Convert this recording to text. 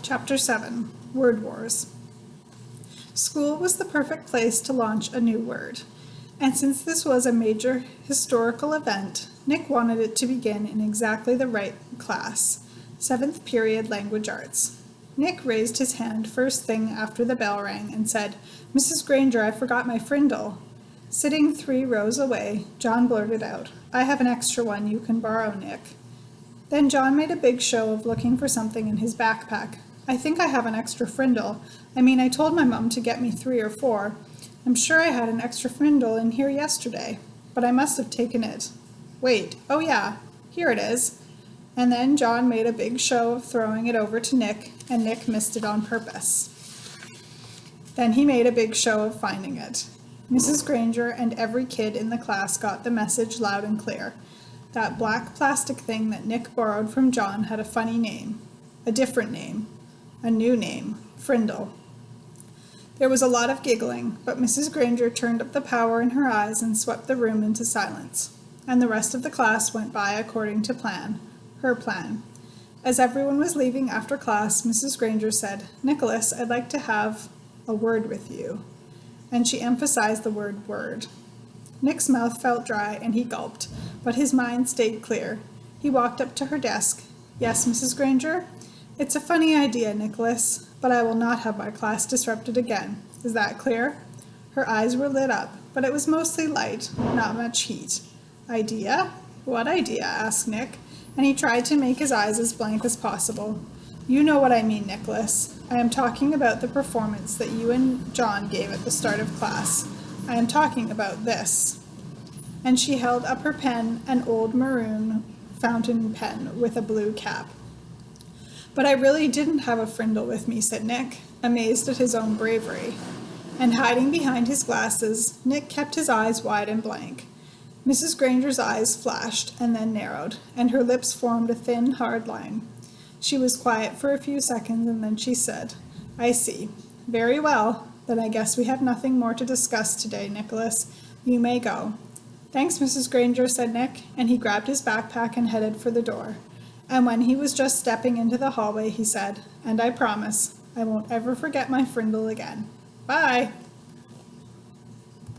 Chapter 7, Word Wars. School was the perfect place to launch a new word, and since this was a major historical event, Nick wanted it to begin in exactly the right class, 7th period language arts. Nick raised his hand first thing after the bell rang and said, "Mrs. Granger, I forgot my Frindle." Sitting 3 rows away, John blurted out, "I have an extra one you can borrow, Nick." Then John made a big show of looking for something in his backpack. "I think I have an extra Frindle. I told my mum to get me 3 or 4. I'm sure I had an extra Frindle in here yesterday, but I must have taken it. Wait, oh yeah, here it is." And then John made a big show of throwing it over to Nick, and Nick missed it on purpose. Then he made a big show of finding it. Mrs. Granger and every kid in the class got the message loud and clear. That black plastic thing that Nick borrowed from John had a funny name, a different name, a new name, Frindle. There was a lot of giggling, but Mrs. Granger turned up the power in her eyes and swept the room into silence, and the rest of the class went by according to plan, her plan. As everyone was leaving after class, Mrs. Granger said, "Nicholas, I'd like to have a word with you," and she emphasized the word word. Nick's mouth felt dry and he gulped, but his mind stayed clear. He walked up to her desk. "Yes, Mrs. Granger? It's a funny idea, Nicholas, but I will not have my class disrupted again. Is that clear?" Her eyes were lit up, but it was mostly light, not much heat. "Idea? What idea?" asked Nick, and he tried to make his eyes as blank as possible. "You know what I mean, Nicholas. I am talking about the performance that you and John gave at the start of class. I am talking about this." And she held up her pen, an old maroon fountain pen with a blue cap. "But I really didn't have a Frindle with me," said Nick, amazed at his own bravery. And hiding behind his glasses, Nick kept his eyes wide and blank. Mrs. Granger's eyes flashed and then narrowed, and her lips formed a thin, hard line. She was quiet for a few seconds, and then she said, "I see. Very well. Then I guess we have nothing more to discuss today, Nicholas. You may go." "Thanks, Mrs. Granger," said Nick, and he grabbed his backpack and headed for the door. And when he was just stepping into the hallway, he said, "And I promise, I won't ever forget my Frindle again. Bye."